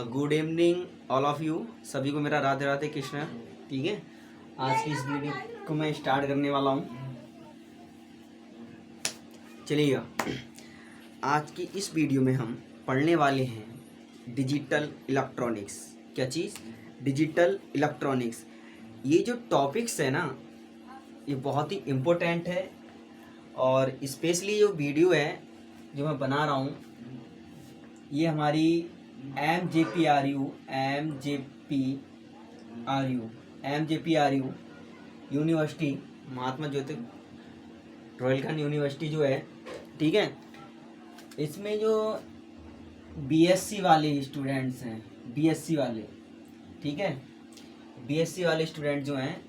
Good evening all of you, सभी को मेरा राधे राधे कृष्ण। ठीक है, आज की इस वीडियो को मैं स्टार्ट करने वाला हूँ। चलिएगा, आज की इस वीडियो में हम पढ़ने वाले हैं डिजिटल इलेक्ट्रॉनिक्स। क्या चीज़? Digital electronics. ये जो टॉपिक्स है ना, ये बहुत ही इम्पोर्टेंट है। और स्पेशली जो वीडियो है जो मैं बना रहा हूँ, ये हमारी M J P R U university, Mahatma Jyoti Rohilkhand university जो है, ठीक है, इसमें जो बीएससी वाले स्टूडेंट्स हैं, बीएससी वाले, ठीक है, बीएससी वाले स्टूडेंट जो हैं,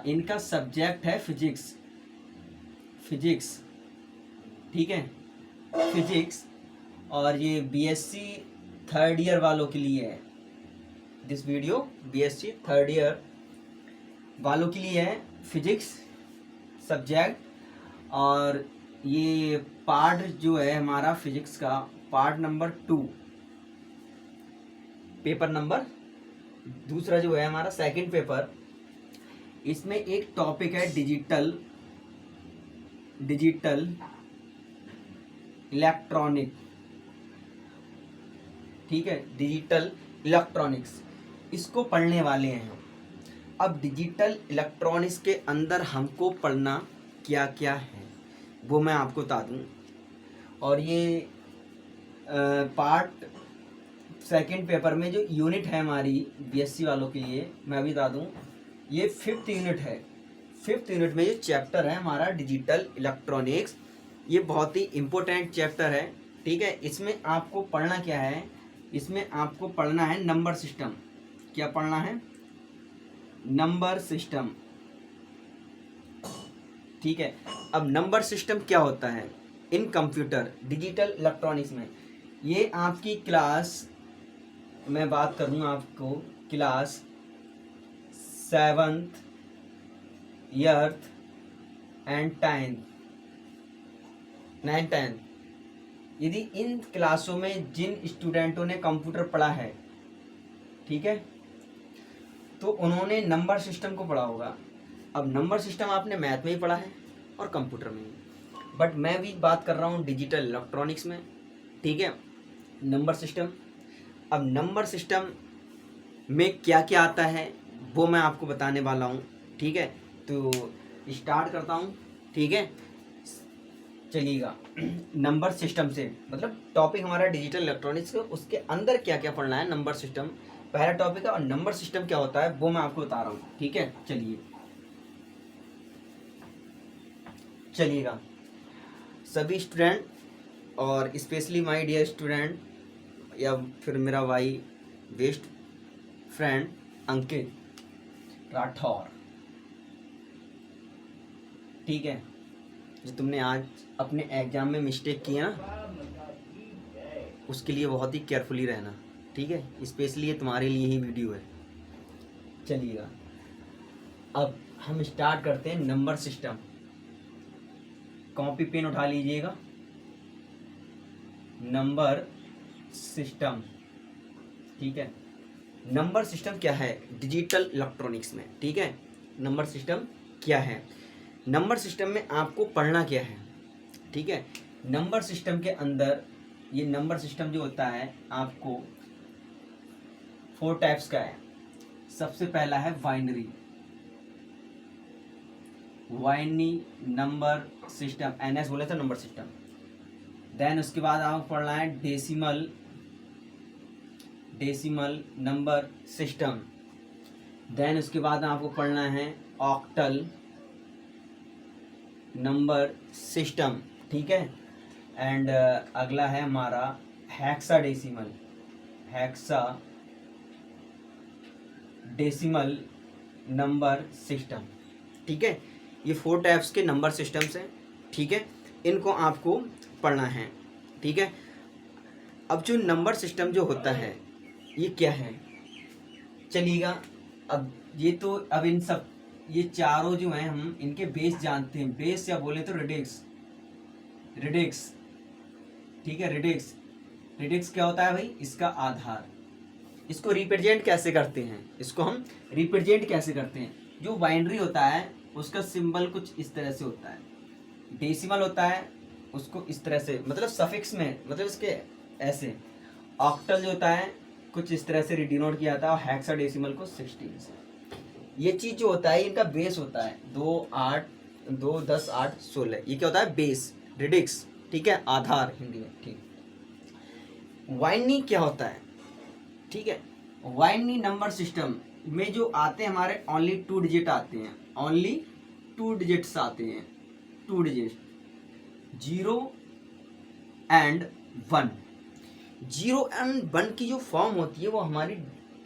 इनका सब्जेक्ट है फिजिक्स। ठीक है, फिजिक्स। और ये बीएससी थर्ड ईयर वालों के लिए है। This video BSc third year वालों के लिए है, फिजिक्स सब्जेक्ट। और ये पार्ट जो है हमारा फिजिक्स का, पार्ट नंबर 2, पेपर नंबर दूसरा जो है हमारा सेकंड पेपर। इसमें एक टॉपिक है डिजिटल इलेक्ट्रॉनिक। ठीक है, डिजिटल इलेक्ट्रॉनिक्स, इसको पढ़ने वाले हैं हम। अब डिजिटल इलेक्ट्रॉनिक्स के अंदर हमको पढ़ना क्या क्या है वो मैं आपको बता दूं। और ये पार्ट सेकंड पेपर में जो यूनिट है हमारी बीएससी वालों के लिए, मैं भी बता दूं, ये 5th यूनिट है। 5th यूनिट में जो चैप्टर है हमारा डिजिटल इलेक्ट्रॉनिक्स, ये बहुत ही इम्पोर्टेंट चैप्टर है। ठीक है, इसमें आपको पढ़ना क्या है? इसमें आपको पढ़ना है नंबर सिस्टम। क्या पढ़ना है? Number system. ठीक है, अब नंबर सिस्टम क्या होता है इन कंप्यूटर डिजिटल इलेक्ट्रॉनिक्स में? ये आपकी क्लास, मैं बात करूँ आपको, class 7th year and 9th, यदि इन क्लासों में जिन स्टूडेंटों ने कंप्यूटर पढ़ा है, ठीक है, तो उन्होंने नंबर सिस्टम को पढ़ा होगा। अब नंबर सिस्टम आपने मैथ में ही पढ़ा है और कंप्यूटर में ही, बट मैं भी बात कर रहा हूँ डिजिटल इलेक्ट्रॉनिक्स में। ठीक है, नंबर सिस्टम। अब नंबर सिस्टम में क्या क्या आता है वो मैं आपको बताने वाला हूँ। ठीक है, तो स्टार्ट करता हूँ। ठीक है, चलिएगा, नंबर सिस्टम से मतलब टॉपिक हमारा डिजिटल इलेक्ट्रॉनिक्स का, उसके अंदर क्या क्या पढ़ना है, नंबर सिस्टम पहला टॉपिक है। और नंबर सिस्टम क्या होता है वो मैं आपको बता रहा हूँ। ठीक है, चलिएगा सभी स्टूडेंट, और स्पेशली माय डियर स्टूडेंट, या फिर मेरा भाई बेस्ट फ्रेंड अंकित राठौर, ठीक है, जो तुमने आज अपने एग्जाम में मिस्टेक किया ना, उसके लिए बहुत ही केयरफुली रहना। ठीक है, स्पेशली ये तुम्हारे लिए ही वीडियो है। चलिएगा, अब हम स्टार्ट करते हैं नंबर सिस्टम। कॉपी पेन उठा लीजिएगा। नंबर सिस्टम, ठीक है, नंबर सिस्टम क्या है डिजिटल इलेक्ट्रॉनिक्स में? ठीक है, नंबर सिस्टम क्या है? नंबर सिस्टम में आपको पढ़ना क्या है? ठीक है, नंबर सिस्टम के अंदर, ये नंबर सिस्टम जो होता है आपको 4 टाइप्स का है। सबसे पहला है बाइनरी नंबर सिस्टम, एनएस बोले तो नंबर सिस्टम। देन उसके बाद आपको पढ़ना है डेसिमल नंबर सिस्टम। देन उसके बाद आपको पढ़ना है ऑक्टल नंबर सिस्टम। ठीक है, एंड अगला है हमारा हेक्साडेसिमल नंबर सिस्टम। ठीक है, ये 4 टाइप्स के नंबर सिस्टम्स हैं। ठीक है, इनको आपको पढ़ना है। ठीक है, अब जो नंबर सिस्टम जो होता है ये क्या है? चलिएगा, अब ये तो, अब इन सब, ये चारों जो हैं हम इनके बेस जानते हैं। बेस या बोले तो रेडिक्स, ठीक है। रेडिक्स, रेडिक्स क्या होता है भाई, इसका आधार। इसको रिप्रेजेंट कैसे करते हैं, इसको हम रिप्रेजेंट कैसे करते हैं, जो बाइनरी होता है उसका सिंबल कुछ इस तरह से होता है, डेसिमल होता है उसको इस तरह से, मतलब सफिक्स में, मतलब इसके ऐसे। ऑक्टल जो होता है कुछ इस तरह से डिनोट किया जाता है, और हेक्साडेसिमल को 16 से। ये चीज जो होता है इनका बेस होता है 2, 8, 2, 10, 8, 16। ये क्या होता है, बेस, रेडिक्स, ठीक है, आधार हिंदी में, ठीक। वाइनरी क्या होता है, ठीक है। वाइनरी नंबर सिस्टम में जो आते हैं हमारे ओनली 2 डिजिट आते हैं, ओनली 2 डिजिट्स आते हैं, 2 डिजिट, 0 एंड 1। 0 एंड 1 की जो फॉर्म होती है वो हमारी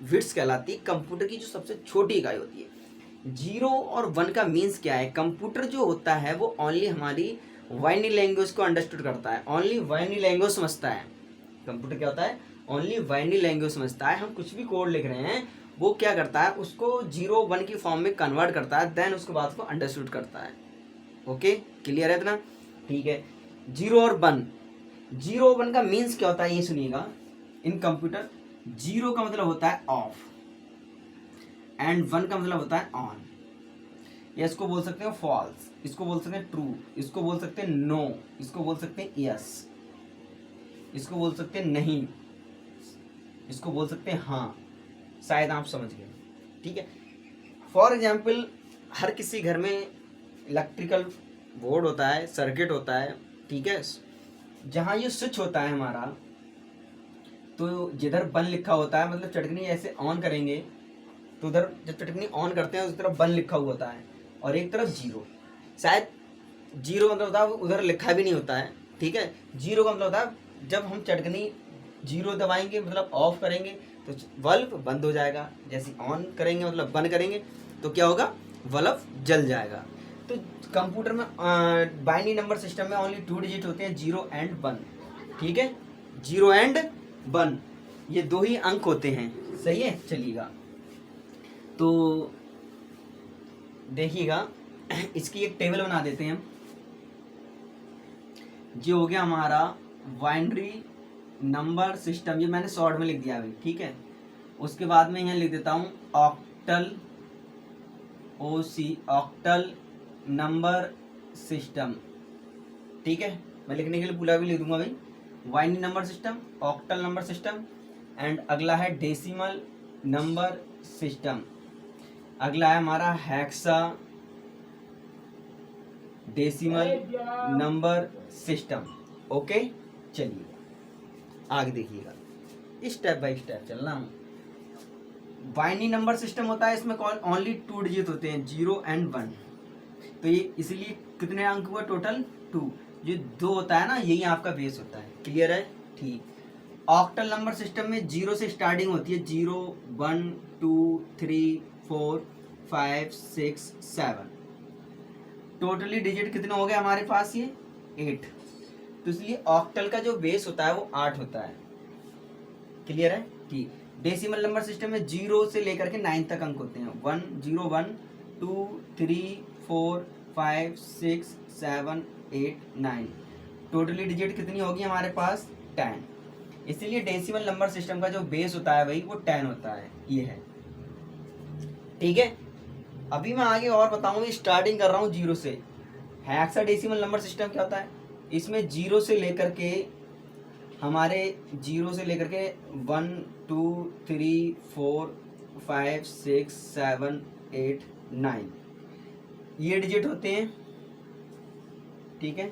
बिट्स कहलाती है, कंप्यूटर की जो सबसे छोटी इकाई होती है। 0 और 1 का मीन्स क्या है, कंप्यूटर जो होता है वो ओनली हमारी वाइनरी लैंग्वेज को अंडरस्टूड करता है, ओनली वाइनरी लैंग्वेज समझता है। कंप्यूटर क्या होता है, ओनली वाइनरी लैंग्वेज समझता है। हम कुछ भी कोड लिख रहे हैं वो क्या करता है, उसको 0, 1 की फॉर्म में कन्वर्ट करता है, देन उसके बाद को अंडरस्टूड करता है। ओके, क्लियर है इतना, ठीक है। 0 और 1, 0 और 1 का मीन्स क्या होता है ये सुनिएगा। इन कंप्यूटर 0 का मतलब होता है ऑफ एंड 1 का मतलब होता है ऑन। या इसको बोल सकते हैं फॉल्स, इसको बोल सकते हैं ट्रू, इसको बोल सकते हैं नो, इसको बोल सकते हैं यस, इसको बोल सकते हैं नहीं, इसको बोल सकते हैं हाँ। शायद आप समझ गए, ठीक है। फॉर एग्जाम्पल, हर किसी घर में इलेक्ट्रिकल बोर्ड होता है, सर्किट होता है, ठीक है। जहाँ ये स्विच होता है हमारा, तो जिधर 1 लिखा होता है, मतलब चटकनी ऐसे ऑन करेंगे तो उधर जब चटकनी ऑन करते हैं उस तरफ 1 लिखा हुआ होता है, और एक तरफ 0। शायद 0 मतलब होता है उधर लिखा भी नहीं होता है, ठीक है। 0 का मतलब होता है जब हम चटकनी 0 दबाएंगे मतलब ऑफ करेंगे तो बल्ब बंद हो जाएगा, जैसे ऑन करेंगे मतलब बंद करेंगे तो क्या होगा, बल्ब जल जाएगा। तो कंप्यूटर में बाइनरी नंबर सिस्टम में ओनली 2 डिजिट होते हैं, 0 एंड 1, ठीक है। 0 एंड 1 ये 2 ही अंक होते हैं, सही है। चलिएगा तो देखिएगा, इसकी एक टेबल बना देते हैं हम। जो हो गया हमारा बाइनरी नंबर सिस्टम, ये मैंने शॉर्ट में लिख दिया अभी, ठीक है। उसके बाद में यहाँ लिख देता हूँ ऑक्टल, ऑक्टल नंबर सिस्टम, ठीक है। मैं लिखने के लिए पूरा भी लिख दूंगा भाई, binary number system, octal number system, and अगला है डेसिमल नंबर सिस्टम, अगला है हमारा hexa decimal number system. Okay, चलिए आगे देखिएगा, स्टेप बाय स्टेप चलना। बाइनरी नंबर सिस्टम होता है, इसमें ओनली 2 डिजिट होते हैं, 0 एंड 1। तो ये इसलिए कितने अंक हुआ टोटल, 2। ये 2 होता है ना, यही आपका बेस होता है, क्लियर है, ठीक। ऑक्टल नंबर सिस्टम में 0 से स्टार्टिंग होती है, 0, 1, 2, 3, 4, 5, 6, 7। टोटली डिजिट कितने हो गए हमारे पास, ये 8। तो इसलिए ऑक्टल का जो बेस होता है वो 8 होता है, क्लियर है, ठीक। डेसिमल नंबर सिस्टम में 0 से लेकर के 9 तक अंक होते हैं, 1, 0, 1, 2, 3, 4, 5, 6, 7, 8, 9। टोटली डिजिट कितनी होगी हमारे पास, 10। इसीलिए डेसिमल नंबर सिस्टम का जो बेस होता है भाई वो 10 होता है, ये है, ठीक है। अभी मैं आगे और बताऊंगा, स्टार्टिंग कर रहा हूँ 0 से। हेक्साडेसिमल नंबर सिस्टम क्या होता है, इसमें 0 से लेकर के हमारे 0 से लेकर के 1, 2, 3, 4, 5, 6, 7, 8, 9 ये डिजिट होते हैं, ठीक है।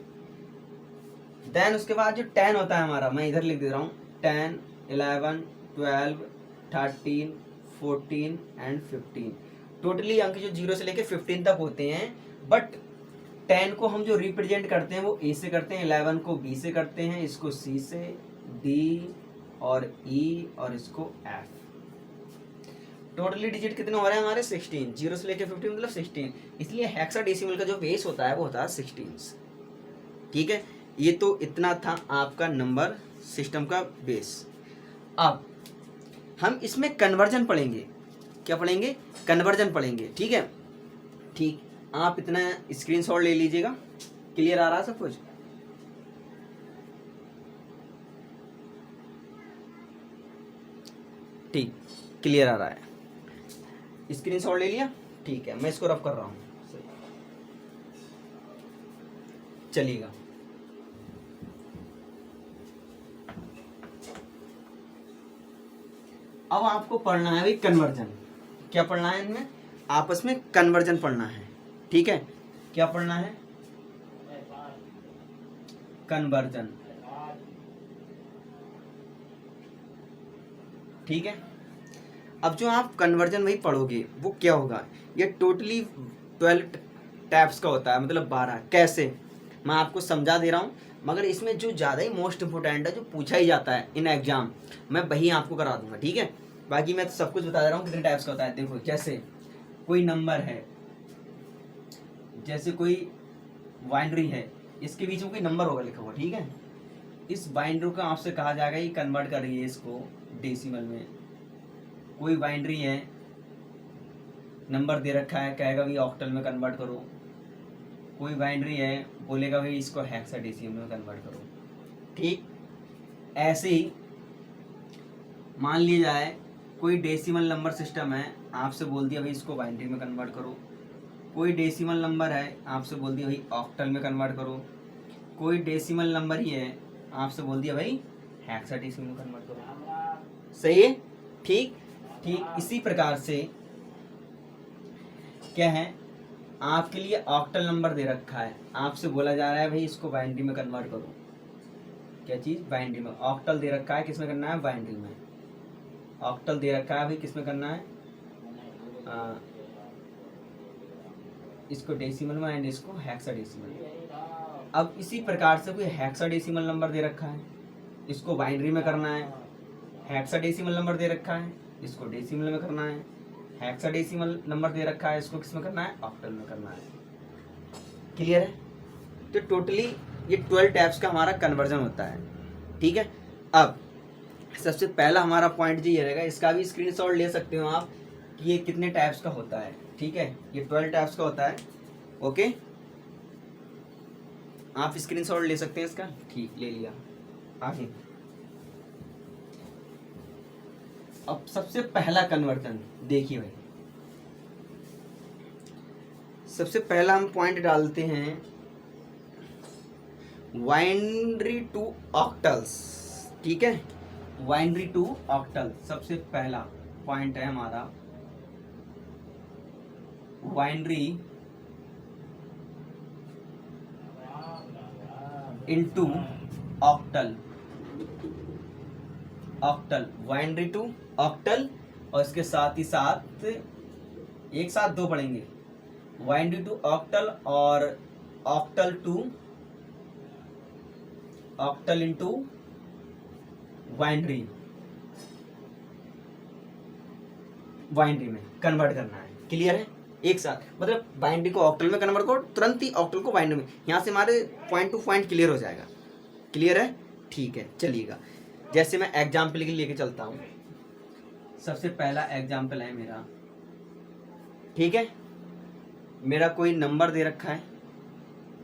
देन उसके बाद जो 10 होता है हमारा, मैं इधर लिख दे रहा हूँ, 10, 11, 12, 13, 14 एंड 15। टोटली अंक जो 0 से लेके 15 तक होते हैं, बट 10 को हम जो रिप्रेजेंट करते हैं वो ए से करते हैं, 11 को बी से करते हैं, इसको सी से, डी और ई और इसको एफ। टोटली डिजिट कितने हो रहे हैं हमारे, 16। 0 से लेके 15 मतलब 16। इसलिए हेक्साडेसिमल का जो बेस होता है वो होता है 16, ठीक है। ये तो इतना था आपका नंबर सिस्टम का बेस। अब हम इसमें कन्वर्जन पढ़ेंगे, क्या पढ़ेंगे, कन्वर्जन पढ़ेंगे, ठीक है, ठीक। आप इतना स्क्रीनशॉट ले लीजिएगा, क्लियर आ रहा है सब कुछ। ठीक, क्लियर आ रहा है। स्क्रीनशॉट ले लिया, ठीक है, मैं इसको रफ कर रहा हूँ, चलिएगा। अब आपको पढ़ना है भाई कन्वर्जन। क्या पढ़ना है इनमें? आपस में कन्वर्जन पढ़ना है, ठीक है। क्या पढ़ना है? कन्वर्जन, ठीक है। अब जो आप कन्वर्जन वही पढ़ोगे वो क्या होगा, ये टोटली 12 टाइप्स का होता है, मतलब 12। कैसे, मैं आपको समझा दे रहा हूँ, मगर इसमें जो ज़्यादा ही मोस्ट इम्पोर्टेंट है, जो पूछा ही जाता है इन एग्जाम, मैं वही आपको करा दूंगा, ठीक है। बाकी मैं तो सब कुछ बता दे रहा हूँ कितने टाइप्स का होता है। देखो, जैसे कोई नंबर है, जैसे कोई बाइनरी है, इसके बीच में कोई नंबर होगा लिखा हुआ, ठीक है। इस बाइनरी को आपसे कहा जाएगा ये कन्वर्ट कर रही है इसको डेसिमल में। कोई बाइनरी है, नंबर दे रखा है, कहेगा भाई ऑक्टल में कन्वर्ट करो। कोई बाइनरी है, बोलेगा भाई इसको हेक्साडेसिमल में कन्वर्ट करो, ठीक। ऐसे ही मान लिया जाए कोई डेसिमल नंबर सिस्टम है, आपसे बोल दिया भाई इसको बाइनरी में कन्वर्ट करो। कोई डेसिमल नंबर है, आपसे बोल दिया भाई ऑक्टल में कन्वर्ट करो। कोई डेसिमल नंबर ही है, आपसे बोल दिया भाई हेक्साडेसिमल में कन्वर्ट करो। सही है, ठीक ठीक। इसी प्रकार से क्या है, आपके लिए ऑक्टल नंबर दे रखा है, आपसे बोला जा रहा है भाई इसको बाइनरी में कन्वर्ट करो। क्या चीज़? बाइनरी में। ऑक्टल दे रखा है, किस में करना है? बाइनरी में। ऑक्टल दे रखा है भाई, किस में करना है? इसको डेसिमल में एंड इसको हेक्साडेसिमल। अब इसी प्रकार से कोई हेक्साडेसिमल नंबर दे रखा है, इसको बाइनरी में करना है। हेक्साडेसिमल नंबर दे रखा है, इसको डेसिमल में करना है। हेक्साडेसिमल नंबर दे रखा है, इसको किस में करना है? ऑक्टल में करना है। क्लियर है? तो टोटली ये 12 टाइप्स का हमारा कन्वर्जन होता है, ठीक है। अब सबसे पहला हमारा पॉइंट जो ये रहेगा, इसका भी स्क्रीनशॉट ले सकते हो आप कि ये कितने टाइप्स का होता है, ठीक है। ये 12 टाइप्स का होता है, ओके। आप स्क्रीनशॉट ले सकते हैं इसका, ठीक, ले लिया। आगे अब सबसे पहला कन्वर्जन देखिए भाई, सबसे पहला हम पॉइंट डालते हैं बाइनरी टू ऑक्टल्स, ठीक है। बाइनरी टू ऑक्टल सबसे पहला पॉइंट है हमारा, binary into octal. Octal, binary to octal, और इसके साथ ही साथ एक साथ दो पढ़ेंगे, बाइनरी टू ऑक्टल और octal to octal into binary, binary में कन्वर्ट करना है। क्लियर है? एक साथ, मतलब बाइनरी को ऑक्टल में कन्वर्ट करो, तुरंत ही ऑक्टल को बाइनरी में। यहाँ से हमारे पॉइंट टू पॉइंट क्लियर हो जाएगा। क्लियर है? ठीक है, चलिएगा। जैसे मैं एग्जाम्पल के लिए लेके चलता हूँ, सबसे पहला एग्जाम्पल है मेरा, ठीक है। मेरा कोई नंबर दे रखा है,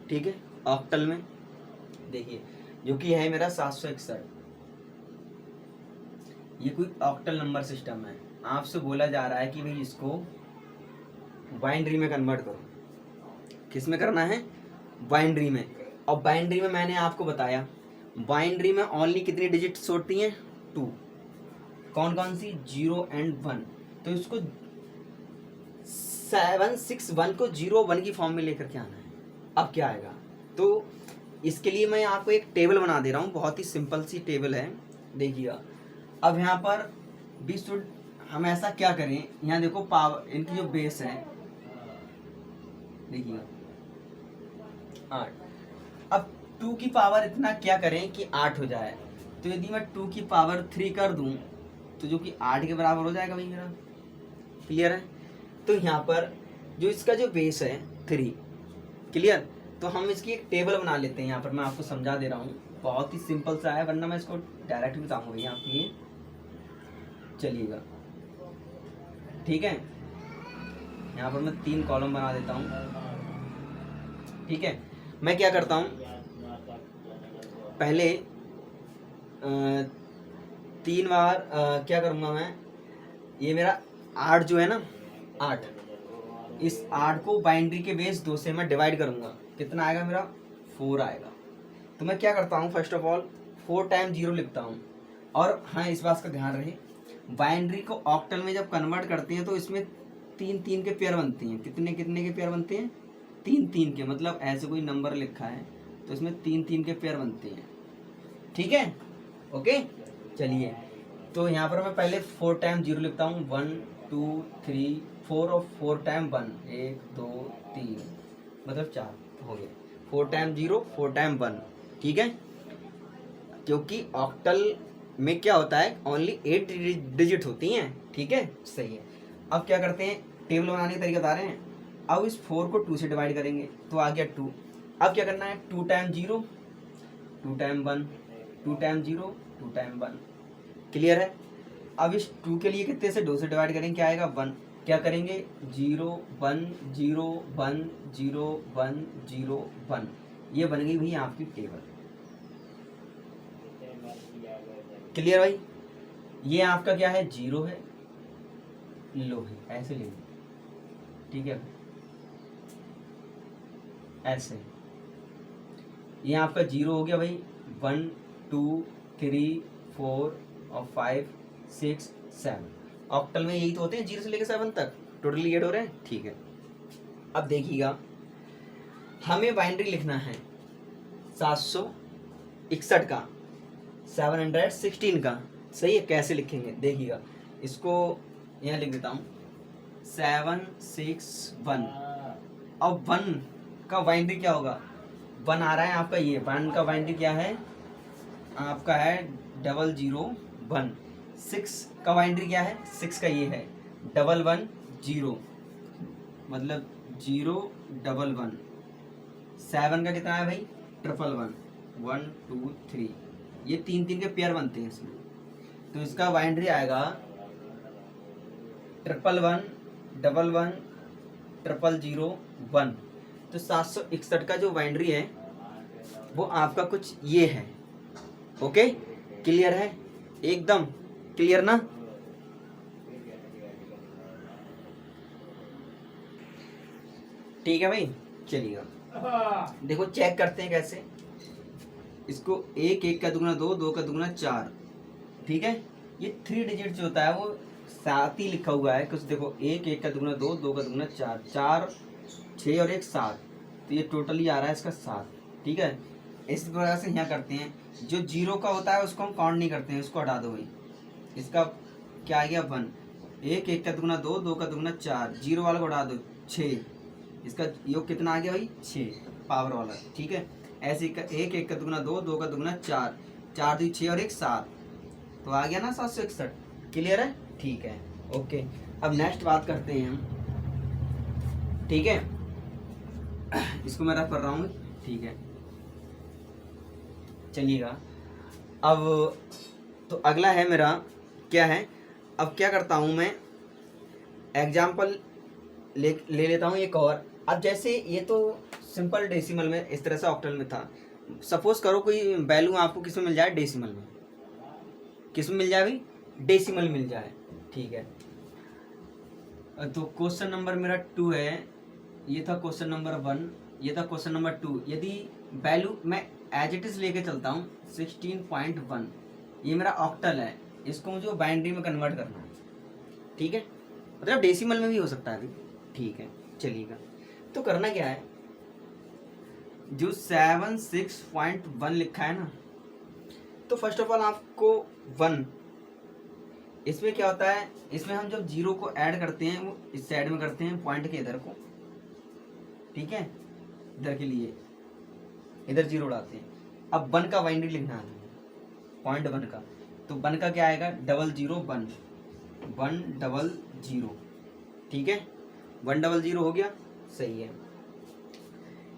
ठीक है, ऑक्टल में, देखिए, जो कि है मेरा 761। ये कोई ऑक्टल नंबर सिस्टम है, आपसे बोला जा रहा है कि भाई इसको बाइनरी में कन्वर्ट करो। किस में करना है? बाइनरी में। और बाइनरी में मैंने आपको बताया, बाइनरी में ओनली कितनी डिजिट्स होती हैं? 2। कौन कौन सी? 0 एंड 1। तो इसको 761 को 0 1 की फॉर्म में लेकर के आना है। अब क्या आएगा? तो इसके लिए मैं आपको एक टेबल बना दे रहा हूँ, बहुत ही सिंपल सी टेबल है, देखिएगा। अब यहाँ पर बी शुड, हम ऐसा क्या करें, यहाँ देखो पावर, इनकी जो बेस है, देखिएगा 8। अब 2 की पावर इतना क्या करें कि 8 हो जाए। तो यदि मैं 2 की पावर 3 कर दूं, तो जो कि 8 के बराबर हो जाएगा भाई मेरा। क्लियर है? तो यहाँ पर जो इसका जो बेस है 3, क्लियर। तो हम इसकी एक टेबल बना लेते हैं। यहाँ पर मैं आपको समझा दे रहा हूँ, बहुत ही सिंपल सा है, वरना मैं इसको डायरेक्ट बताऊंगा भैया आपके लिए। चलिएगा, ठीक है। यहाँ पर मैं 3 कॉलम बना देता हूँ, ठीक है। मैं क्या करता हूँ, पहले 3 बार क्या करूँगा मैं, ये मेरा 8 जो है ना 8, इस 8 को बाइनरी के बेस 2 से मैं डिवाइड करूँगा, कितना आएगा मेरा 4 आएगा। तो मैं क्या करता हूँ, फर्स्ट ऑफ ऑल 4 टाइम 0 लिखता हूँ। और हाँ इस बात का ध्यान रहे, बाइनरी को ऑक्टल में जब कन्वर्ट करते हैं तो इसमें 3-3 के पेयर बनते हैं। कितने कितने के पेयर बनते हैं, 3-3 के, मतलब ऐसे कोई नंबर लिखा है तो इसमें 3-3 के पेयर बनते हैं। ठीक है, ओके। चलिए तो यहाँ पर मैं पहले 4 टाइम 0 लिखता हूँ, 1 2 3 4 और 4 टाइम 1, 1 2 3 मतलब 4 हो गया। 4 टाइम 0 4 टाइम 1, ठीक है। क्योंकि ऑक्टल में क्या होता है, ओनली 8 डिजिट होती हैं, ठीक है, सही है। अब क्या करते हैं, टेबल बनाने का तरीका बता रहे हैं। अब इस 4 को 2 से डिवाइड करेंगे तो आ गया 2। अब क्या करना है, 2 time 0 2 time 1, 2 time 0 2 time 1, clear है। अब इस 2 के लिए कितने से 2 से डिवाइड करेंगे, क्या आएगा 1। क्या करेंगे 0 1 0 1 0 1 0 1, ये बन गई भैया आपकी टेबल। क्लियर भाई, ये आपका क्या है, 0 है, लो है, ऐसे ले, ठीक है, ऐसे ये आपका 0 हो गया भाई। 1 2 3 4 और 5 6 7, ऑक्टल में यही तो होते हैं 0 से लेकर 7 तक, टोटली 8 हो रहे हैं, ठीक है। अब देखिएगा, हमें बाइनरी लिखना है 761 का, 716 का, सही है। कैसे लिखेंगे देखिएगा, इसको यहाँ लिख देता हूँ 761। अब 1 का बाइनरी क्या होगा, 1 आ रहा है आपका, ये 1 का बाइनरी क्या है आपका है 001। 6 का बाइनरी क्या है, 6 का ये है 110, मतलब 011। 7 का कितना है भाई 111, 1 2 3, ये 3-3 के पेयर बनते हैं इसमें, तो इसका बाइनरी आएगा 111 11 000 1। तो 761 का जो बाइनरी है वो आपका कुछ ये है, ओके। क्लियर है, एकदम क्लियर ना। ठीक है भाई, चलिएगा देखो चेक करते हैं कैसे। इसको 1 1 का दुगना 2, 2 का दुगना 4, ठीक है। ये 3 डिजिट जो होता है वो 7 ही लिखा हुआ है कुछ, देखो 1 1 का दुगना 2, 2 का दुगना 4, 4 6 और 1 7, तो ये टोटली आ रहा है इसका 7, ठीक है। इस प्रकार से यहाँ करते हैं, जो 0 का होता है उसको हम काउंट नहीं करते हैं, उसको हटा दो भाई। इसका क्या आ गया 1, 1 1 का दुगना 2, 2 का दुगना 4, 0 वाला को हटा दो 6, इसका योग कितना आ गया भाई 6 पावर वाला, ठीक है। ऐसे 1 1 का दुगना 2, 2 का दुगना 4, 4 2 6 और 1 7, तो आ गया ना 761। क्लियर है, ठीक है, ओके। अब नेक्स्ट बात करते हैं हम, ठीक है। इसको मैं रफ कर रहा हूँ, ठीक है, चलिएगा। अब तो अगला है मेरा क्या है, अब क्या करता हूँ मैं, एग्जाम्पल ले लेता हूँ एक और। अब जैसे ये तो सिंपल डेसिमल में इस तरह से ऑक्टल में था, सपोज करो कोई वैल्यू आपको किस में मिल जाए, डेसिमल में, किस में मिल जाए भाई, डेसिमल मिल जाए, ठीक है। तो क्वेश्चन नंबर मेरा 2 है, ये था क्वेश्चन नंबर 1, ये था क्वेश्चन नंबर 2। यदि वैल्यू मैं एज इट इज लेके चलता हूँ 16.1, ये मेरा ऑक्टल है, इसको मुझे बाइनरी में कन्वर्ट करना है, ठीक है, मतलब डेसिमल में भी हो सकता है अभी, ठीक है, चलिएगा। तो करना क्या है, जो 76.1 लिखा है ना, तो फर्स्ट ऑफ ऑल आपको 1, इसमें क्या होता है, इसमें हम जब 0 को ऐड करते हैं वो इस साइड में करते हैं पॉइंट के इधर को, ठीक है, इधर के लिए इधर 0 उड़ाते हैं। अब 1 का बाइनरी लिखना है पॉइंट 1 का, तो 1 का क्या आएगा 001 100, ठीक है, 100 हो गया, सही है।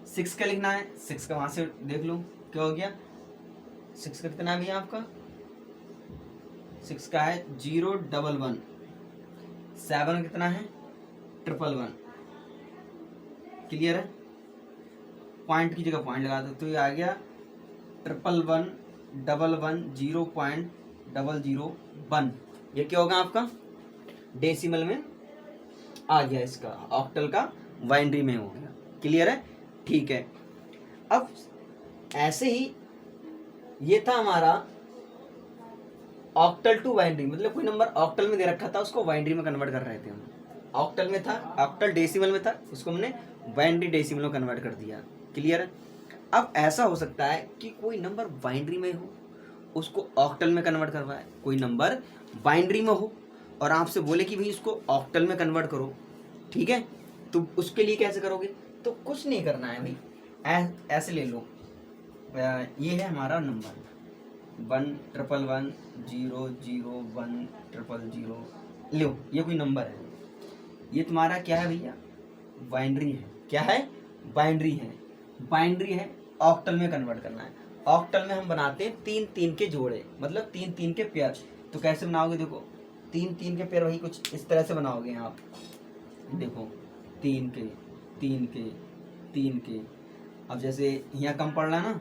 6 का लिखना है, 6 का वहां से देख लो क्या हो गया, 6 का कितना भी है आपका, 6 का है 011, 7 कितना है 111, क्लियर है। पॉइंट की जगह पॉइंट लगा दो, तो ये आ गया 111 110.001, ये क्या होगा आपका डेसिमल में आ गया, इसका ऑक्टल का बाइनरी में हो गया। क्लियर है? ठीक है। अब ऐसे ही ये था हमारा ऑक्टल टू बाइनरी, मतलब कोई नंबर ऑक्टल में दे रखा था, उसको बाइनरी में कन्वर्ट कर रहे थे हम। ऑक्टल में था, ऑक्टल डेसिमल में था, उसको हमने बाइनरी डेसिमल में कन्वर्ट कर दिया। क्लियर है? अब ऐसा हो सकता है कि कोई नंबर बाइनरी में हो, उसको ऑक्टल में कन्वर्ट करवाए, कोई नंबर बाइनरी में हो और आपसे बोले कि भाई इसको ऑक्टल में कन्वर्ट करो। ठीक है, तो उसके लिए कैसे करोगे? तो कुछ नहीं करना है भाई, ऐसे ले लो, ये है हमारा नंबर 111100100 लो, ये कोई नंबर है, ये तुम्हारा क्या है भैया? बाइनरी है। क्या है? बाइनरी है। बाइनरी है, ऑक्टल में कन्वर्ट करना है। ऑक्टल में हम बनाते हैं 3-3 के जोड़े, मतलब 3-3 के पेयर। तो कैसे बनाओगे? देखो 3-3 के पेयर वही कुछ इस तरह से बनाओगे आप। देखो 3 के 3 के 3 के, अब जैसे यहाँ कम पड़ रहा है ना,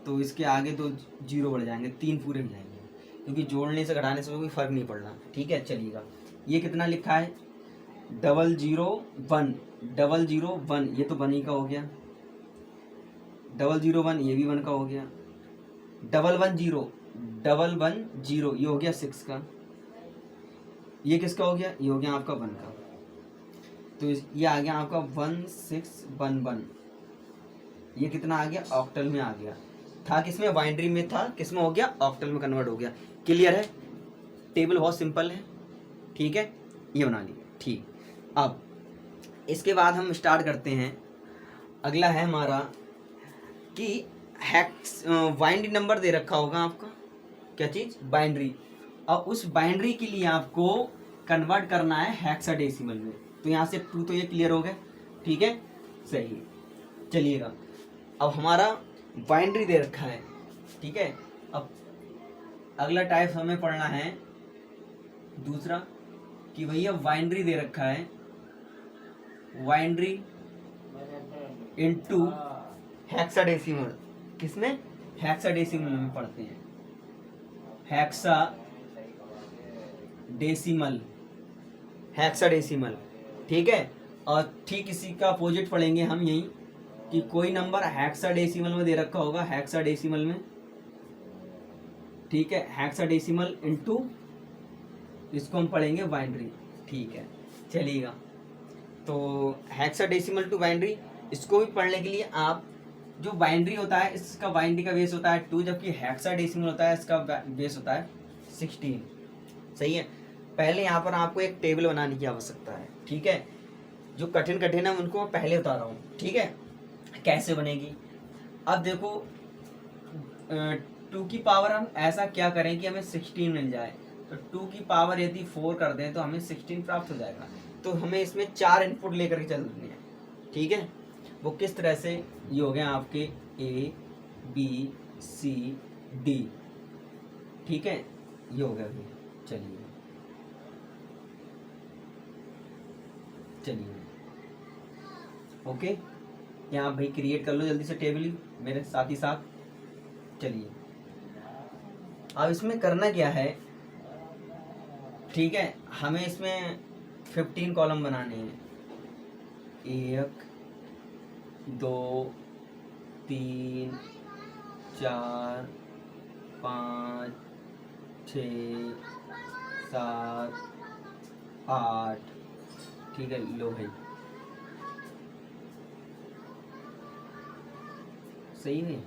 तो इसके आगे तो 0 बढ़ जाएंगे, 3 पूरे हो जाएंगे, क्योंकि जोड़ने से घटाने से कोई फर्क नहीं पड़ रहा। ठीक है, चलिएगा। ये कितना लिखा है? 001 001, ये तो 1 ही का हो गया। 001, ये भी 1 का हो गया। 110 110, ये हो गया 6 का। ये किसका हो गया? ये हो गया आपका 1 का। तो ये आ गया आपका 1611। ये कितना आ गया? ऑक्टल में आ गया। था किसमें? बाइनरी में था, किसमें हो गया? ऑक्टल में कन्वर्ट हो गया। क्लियर है? टेबल बहुत सिंपल है। ठीक है, ये बना लिया। ठीक, अब इसके बाद हम स्टार्ट करते हैं। अगला है हमारा कि हेक्स बाइनरी नंबर दे रखा होगा आपका, क्या चीज़? बाइनरी। और उस बाइनरी के लिए आपको कन्वर्ट करना है हेक्साडेसिमल में। तो यहाँ से 2 तो ये क्लियर हो गया। ठीक है, सही है। चलिएगा, अब हमारा बाइनरी दे रखा है। ठीक है, अब अगला टाइप हमें पढ़ना है दूसरा कि भैया बाइनरी दे रखा है, बाइनरी इनटू हेक्साडेसिमल। किसमें? हेक्साडेसिमल में पढ़ते हैं, हेक्साडेसिमल, हेक्साडेसिमल। ठीक है, और ठीक इसी का अपोजिट पढ़ेंगे हम यही कि कोई नंबर हेक्साडेसिमल में दे रखा होगा, हेक्साडेसिमल में। ठीक है, हेक्साडेसिमल इनटू, इसको हम पढ़ेंगे बाइनरी। ठीक है, चलिएगा। तो हेक्साडेसिमल टू बाइनरी, इसको भी पढ़ने के लिए आप, जो बाइनरी होता है इसका बाइनरी का बेस होता है 2, जबकि हेक्साडेसिमल होता है इसका बेस होता है 16। सही है। पहले यहाँ पर आपको एक टेबल बनाने की आवश्यकता है। ठीक है, जो कठिन कठिन है उनको मैं पहले बता रहा हूँ। ठीक है, कैसे बनेगी? अब देखो 2 की पावर हम ऐसा क्या करें कि हमें 16 मिल जाए। तो 2 की पावर यदि 4 कर दें तो हमें 16 प्राप्त हो जाएगा। तो हमें इसमें 4 इनपुट लेकर के चलने हैं। ठीक है, वो किस तरह से? ये हो गए आपके A B C D। ठीक है, ये हो गया। चलिए ओके, यहाँ भाई क्रिएट कर लो जल्दी से टेबल ही मेरे साथ ही साथ। चलिए, अब इसमें करना क्या है? ठीक है, हमें इसमें 15 कॉलम बनाने हैं। 1 2 3 4 5 6 7 8। ठीक है, लो भाई, सही है।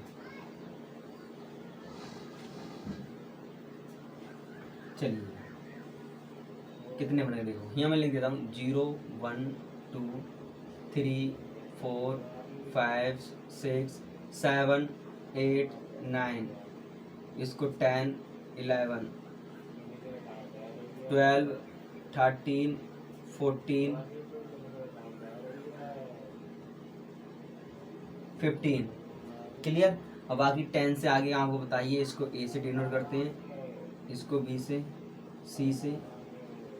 चलिए, कितने बने देखो, यहाँ मैं लिख देता हूँ 0 1 2 3 4 5 6 7 8 9, इसको 10 11 12 13 14 15। क्लियर? अब बाकी 10 से आगे आपको बताइए, इसको A से डिनोट करते हैं, इसको B से, C से,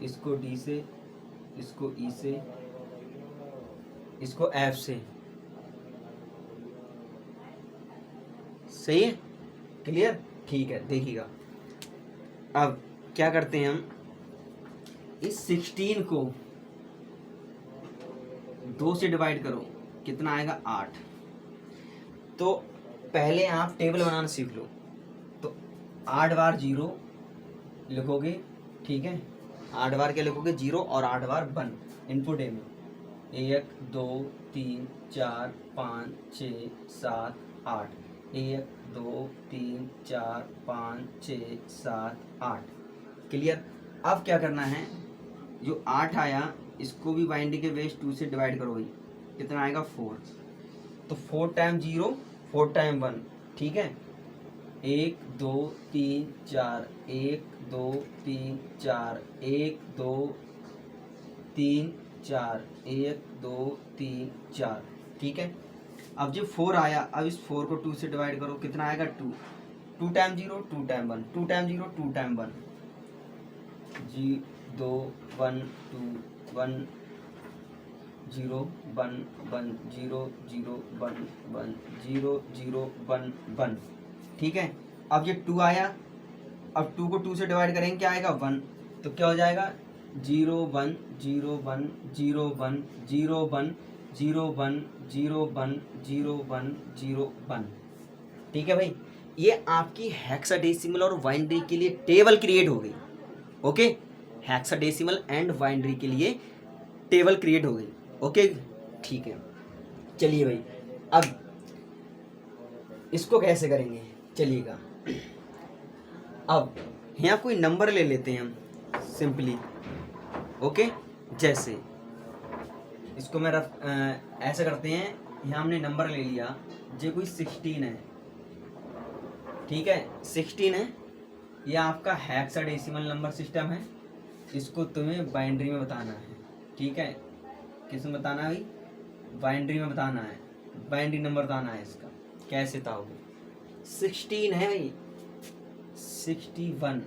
इसको D से, इसको E से, इसको F से। सही है? क्लियर? ठीक है, देखिएगा अब क्या करते हैं हम। इस 16 को 2 से डिवाइड करो, कितना आएगा 8। तो पहले आप टेबल बनाना सीख लो। तो 8 बार 0 लिखोगे, ठीक है, 8 बार क्या लिखोगे 0 और 8 बार 1 इनपुट ए में 1 2 3 4 5 6 7 8 1 2 3 4 5 6 7 8। क्लियर। अब क्या करना है, जो 8 आया इसको भी बाइनरी के बेस 2 से डिवाइड करो भाई, कितना आएगा 4। तो 4 टाइम 0 4 टाइम 1, ठीक है, 1 2 3 4 1 2 3 4 1 2 3 4 1 2 3 4, ठीक है। अब जब 4 आया, अब इस 4 को 2 से डिवाइड करो, कितना आएगा 2। 2 टाइम 0 2 टाइम 1, 2 टाइम 0 2 टाइम 1, 2 1 2 1 0 1 1 0 0 1 1 0 0 1 1, ठीक है। अब ये 2 आया, अब 2 को 2 से डिवाइड करेंगे, क्या आएगा 1। तो क्या हो जाएगा 0 1 0 1 0 1 0 1 0 1 0 1 0 1 0 1, ठीक है भाई। ये आपकी हेक्साडेसिमल और बाइनरी के लिए टेबल क्रिएट हो गई। ओके, हेक्साडेसिमल एंड बाइनरी के लिए टेबल क्रिएट हो गई। ओके, ठीक है। चलिए भाई, अब इसको कैसे करेंगे, चलिएगा। अब यहाँ कोई नंबर ले लेते हैं हम सिंपली। ओके, जैसे इसको मैं ऐसे करते हैं, यहाँ हमने नंबर ले लिया, जो कोई 16 है, ठीक है, 16 है, ये आपका हेक्साडेसिमल नंबर सिस्टम है। इसको तुम्हें बाइनरी में बताना है, ठीक है। किस में बताना है भाई, बाइनरी में बताना है, बाइनरी नंबर बताना है। इसका कैसे बताओगे, 16 है भाई, 61।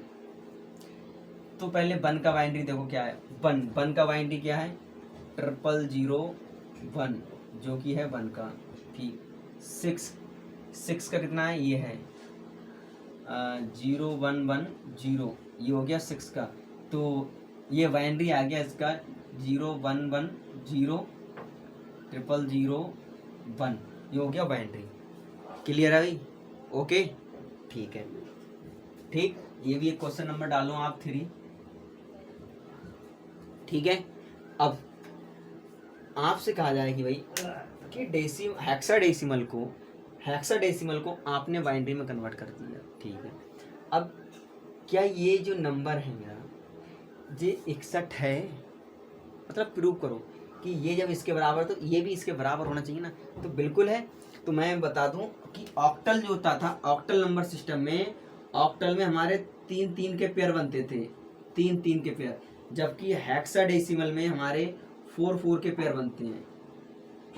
तो पहले 1 का बाइनरी देखो क्या है, 1 का बाइनरी क्या है 0001, जो कि है 1 का, ठीक। 6 का कितना है, ये है 0110, ये हो गया 6 का। तो ये बाइनरी आ गया इसका 0110 0001, ये हो गया बाइनरी। क्लियर है भाई, ओके, ठीक है, ठीक। ये भी एक क्वेश्चन नंबर डालो आप 3, ठीक है। अब आपसे कहा जाए कि भाई कि हेक्साडेसिमल को आपने बाइनरी में कन्वर्ट कर दिया, ठीक है। अब क्या ये जो नंबर है मेरा, ये 61 है, मतलब प्रूव करो कि ये जब इसके बराबर तो ये भी इसके बराबर होना चाहिए ना। तो बिल्कुल है। तो मैं बता दूं कि ऑक्टल जो होता था, ऑक्टल नंबर सिस्टम में, ऑक्टल में हमारे 3-3 के पेयर बनते थे, 3-3 के पेयर, जबकि हेक्साडेसिमल में हमारे 4-4 के पेयर बनते हैं।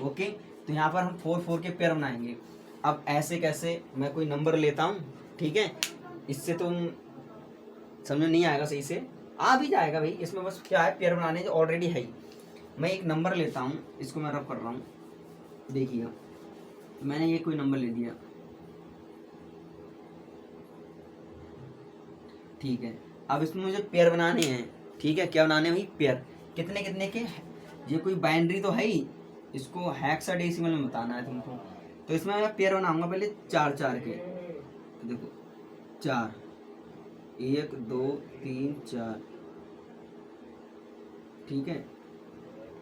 ओके, तो यहाँ पर हम 4-4 के पेयर बनाएंगे। अब ऐसे कैसे, मैं कोई नंबर लेता हूँ, ठीक है, इससे तुम समझ नहीं आएगा, सही से आ भी जाएगा भाई, इसमें बस क्या है, पेयर बनाने जो ऑलरेडी है ही। मैं एक नंबर लेता हूँ, इसको मैं रब कर रहा हूँ, देखिएगा, मैंने ये कोई नंबर ले लिया, ठीक है। अब इसमें मुझे पेयर बनाने हैं, ठीक है, क्या बनाने हैं भाई, पेयर। कितने कितने के, ये कोई बाइनरी तो है ही, इसको हेक्साडेसिमल में बताना है तुमको। तो इसमें मैं पेयर बनाऊंगा पहले 4-4 के, तो देखो 4, 1 2 3 4, ठीक है,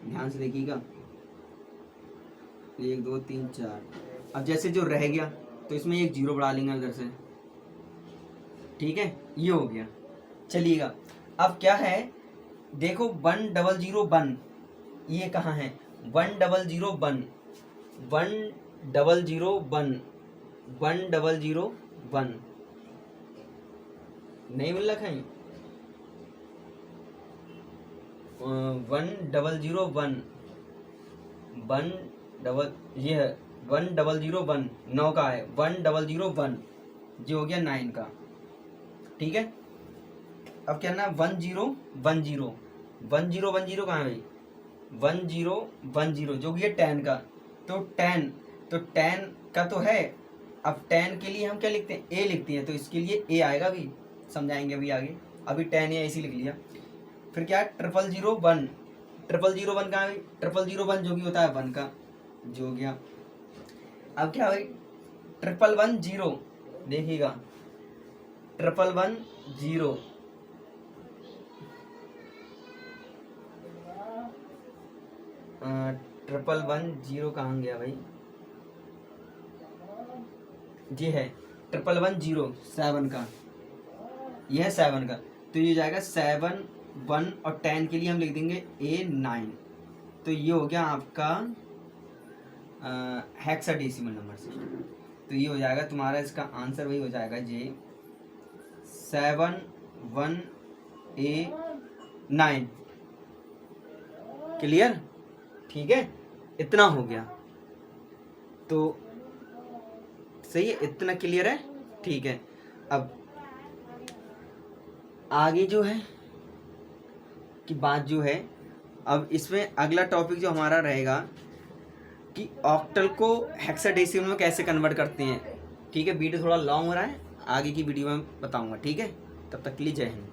ध्यान से देखिएगा, 1 2 3 4। अब जैसे जो रह गया तो इसमें एक 0 बढ़ा लेंगे इधर से, ठीक है, ये हो गया। चलिएगा, अब क्या है, देखो 1001, ये कहाँ है, 1001, 1001, 1001, नहीं मिल रखा है, 1001, 1 ये है 1001, 9 का है 1001, जो हो गया 9 का, ठीक है। अब क्या ना 1010, 1010 कहाँ है भाई, 1010, जो कि है 10 का। तो 10 का तो है। अब 10 के लिए हम क्या लिखते हैं, ए लिखते हैं, तो इसके लिए ए आएगा भी, समझाएंगे अभी आगे। अभी 10 या ऐसे लिख लिया। फिर क्या है 0001, 0001 कहाँ है? 0001 जो भी होता है 1 का जो हो गया। अब क्या भाई 1110, देखिएगा 1110, 1110 कहाँ गया भाई, ये है 1110 7 का, ये है 7 का, तो ये जाएगा 7 1 और 10 के लिए हम लिख देंगे A9। तो ये हो गया आपका हेक्साडेसिमल नंबर सिस्टम। तो ये हो जाएगा तुम्हारा, इसका आंसर वही हो जाएगा जे 71A9। क्लियर? ठीक है, इतना हो गया तो सही है, इतना क्लियर है। ठीक है, अब आगे जो है कि बात जो है, अब इसमें अगला टॉपिक जो हमारा रहेगा कि ऑक्टल को हेक्साडेसिमल में कैसे कन्वर्ट करते हैं। ठीक है, वीडियो थोड़ा लॉन्ग हो रहा है, आगे की वीडियो में बताऊंगा। ठीक है, तब तक के लिए जय हिंद।